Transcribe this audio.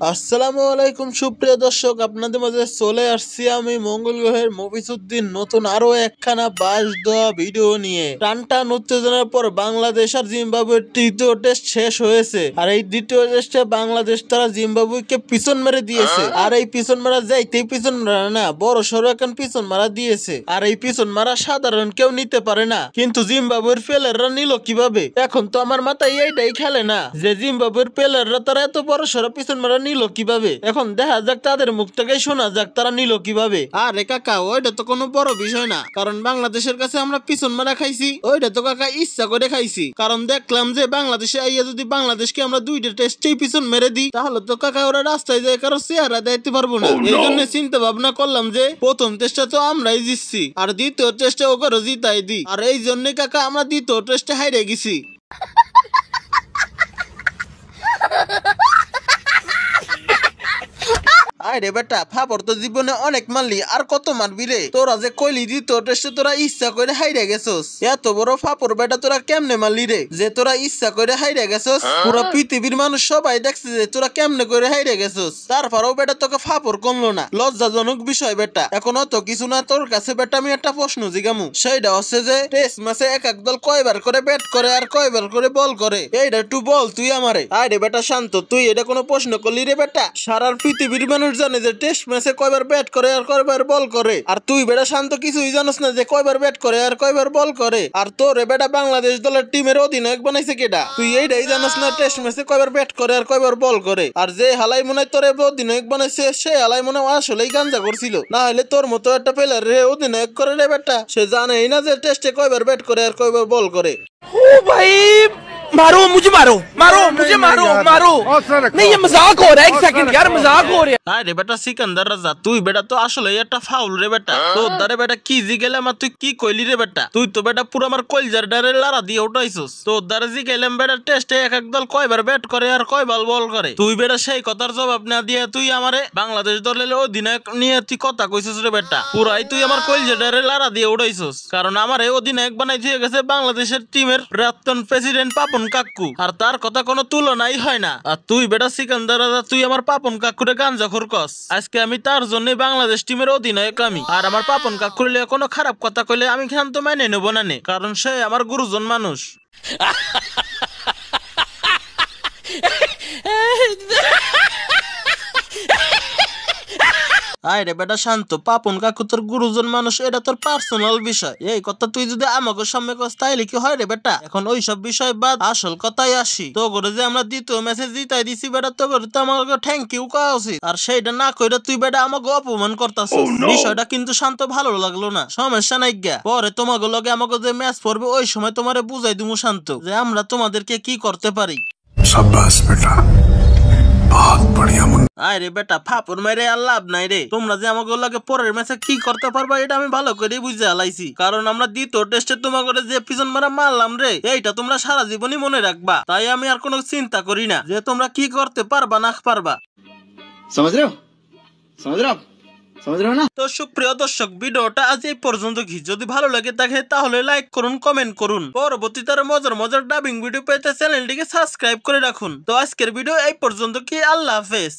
আসসালামু আলাইকুম সুপ্রিয় দর্শক, আপনাদের মাঝে চলে আসছি আমি মঙ্গল গ্রহের মফিজউদ্দিন নতুন আরো একখানা বাস দেওয়া ভিডিও নিয়ে। টানটান উত্তেজনার পর বাংলাদেশ আর জিম্বাবুয়ের তৃতীয় টেস্ট শেষ হয়েছে, আর এই দ্বিতীয় টেস্টে বাংলাদেশ তারা জিম্বাবুয়েকে পিছন মেরে দিয়েছে। আর এই পিছন মারা যাইতেই পিছন মারা না, বড় সড়ো এখন পিছন মারা দিয়েছে। আর এই পিছন মারা সাধারণ কেউ নিতে পারে না, কিন্তু জিম্বাবুয়ের প্লেয়াররা নিল কিভাবে? এখন তো আমার মাথায় এইটাই খেলে না যে জিম্বাবুয়ের প্লেয়াররা তারা এত বড় সড়ো পিছন মারা নিল কিভাবে। এখন দেখা যাক, তাদের মুখ থেকে শোনা যাক তারা নিল কিভাবে। আরে কাকা, ওইটা তো কোনো বড় বিষয় না, কারণ বাংলাদেশের কাছে আমরা পিছন মারা খাইছি, ওইটা তো কাকা ইচ্ছা করে খাইছি। কারণ দেখলাম যে বাংলাদেশে আইয়া যদি বাংলাদেশকে আমরা দুইটা টেস্টেই পিছন মেরে দিই, তাহলে তো কাকা ওরা রাস্তায় যায় কারো চেহারা দেখতে পারবো না। এই জন্য চিন্তা ভাবনা করলাম যে প্রথম টেস্টে তো আমরাই জিতছি, আর দ্বিতীয় টেস্টে ওকে জিতাই দিই। আর এই জন্য কাকা আমরা দ্বিতীয় টেস্টে হাইরে গেছি। আরে বেটা, ফাপর তো জীবনে অনেক মারলি, আর কত মারবি রে? তোরা যে কইলি দ্বিতীয় টেস্টে তোরা ইচ্ছা করে হাইরে গেছস, এত বড় ফাপর বেটা তোরা কেমনে মারলি রে যে তোরা ইচ্ছা করে হাইরে গেছস? পুরো পৃথিবীর মানুষ সবাই দেখছে যে তোরা কেমনে করে হাইরে গেছস, তারপরেও বেটা তোকে ফাপর কমলো না। লজ্জাজনক বিষয় বেটা। এখন অত কিছু না, তোর কাছে বেটা আমি একটা প্রশ্ন জিগামু, সেইটা হচ্ছে যে টেস্ট ম্যাচে এক এক দল কয়বার করে ব্যাট করে আর কয়বার করে বল করে, এইটা একটু বল তুই আমারে। আরে বেটা শান্ত, তুই এটা কোনো প্রশ্ন করলি রে বেটা? সারা পৃথিবীর মানুষ জানে যে টেস্ট ম্যাচে কয়বার ব্যাট করে আর কয়বার বল করে, আর তুই বেটা শান্ত কিছুই জানোস না যে কয়বার ব্যাট করে আর কয়বার বল করে। আর তোরে বেটা বাংলাদেশ দলের টিমের অধিনায়ক বানাইছে কেডা? তুই এইটাই জানোস না টেস্ট ম্যাচে কয়বার ব্যাট করে আর কয়বার বল করে? আর যে হালাই মনে হয় তোরে অধিনায়ক বানাইছে, সে হালাই মনে হয় আসলেই গাঞ্জা করছিল, না হলে তোর মতো একটা প্লেয়ার রে অধিনায়ক করে রে বেটা। সে জানেই না যে টেস্টে কয়বার ব্যাট করে আর কয়বার বল করে। ओ भाई मारो मुझे, मारो मारो मुझे, मारो मारो नहीं, ये मजाक हो रहा है। एक सेकंड यार, मजाक हो रहा है। আরে বেটা সিকান্দার রাজা, তুই বেটা তো আসলে একটা ফাউল রে বেটা। তোর দ্বারে বেটা কি জি গেলাম, আর তুই কি কইলি রে বেটা? তুই তো বেটা পুরো আমার কলজার ডারে লারা দিয়ে উঠাইছস। তোর দ্বারে জি গেলাম বেটা টেস্টে এক এক দল কয়বার ব্যাট করে আর কয়বার বল করে, তুই বেটা সেই কথার জবাব না দিয়ে তুই আমারে বাংলাদেশ দলের অধিনায়ক নিয়ে তুই কথা কইছস রে বেটা। পুরাই তুই আমার কলজার ডারে লারা দিয়ে উঠাইছস, কারণ আমার এই অধিনায়ক বানাই দিয়ে গেছে বাংলাদেশের টিমের প্রাক্তন প্রেসিডেন্ট পাপন কাকু, আর তার কথা কোনো তুলনাই হয় না। আর তুই বেটা সিকান্দার রাজা, তুই আমার পাপন কাকুরে গাঞ্জা খোরকস। আজকে আমি তার জন্য বাংলাদেশ টিমের অধিনায়ক আমি, আর আমার পাপন কাকুর কোনো খারাপ কথা কইলে আমি শান্ত মেনে নেব না, কারণ সে আমার গুরুজন মানুষ। আরে বেটা শান্ত, পাপন কাকু তোর গুরুজন মানুষ, এটা তোর পার্সোনাল বিষয়। এই কথা তুই যদি আমাকে সামনে কস তাইলে কি হয় রে বেটা? এখন ওই সব বিষয় বাদ, আসল কথাই আসি। তো করে যে আমরা দ্বিতীয় ম্যাচে জিতাই দিছি বেটা, তো করে তো আমাকে থ্যাংক ইউ কওয়া উচিত, আর সেইটা না কইরা তুই বেটা আমাকে অপমান করতাছিস। বিষয়টা কিন্তু শান্ত ভালো লাগলো না। সমস্যা নাই গা, পরে তোমাকে লগে আমাকে যে ম্যাচ পড়বে ওই সময় তোমারে বুঝাই দিমু শান্ত যে আমরা তোমাদেরকে কি করতে পারি। शाबाश बेटा, बहुत बढ़िया। আরে বেটা, ফাপর মেরে আর লাভ নাই রে। তোমরা যে আমাকে লাগে পরের ম্যাচে কি করতে পারবা এটা আমি ভালো করে বুঝে আলাইছি, কারণ আমরা দ্বিতীয় টেস্টে তোমাকে যে পিছন মারা মারলাম রে, এইটা তোমরা সারা জীবনই মনে রাখবা। তাই আমি আর কোনো চিন্তা করি না যে তোমরা কি করতে পারবা না পারবা। समझ रहे हो समझ रहे हो ना? তো সুপ্রিয় দর্শক, ভিডিওটা আজ এই পর্যন্ত। যদি ভালো লাগে থাকে তাহলে লাইক করুন, কমেন্ট করুন। পরবর্তীতে মজার মজার ডাবিং ভিডিও পেতে চ্যানেলটিকে সাবস্ক্রাইব করে রাখুন। তো আজকের ভিডিও এই পর্যন্ত, কি আল্লাহ হাফেজ।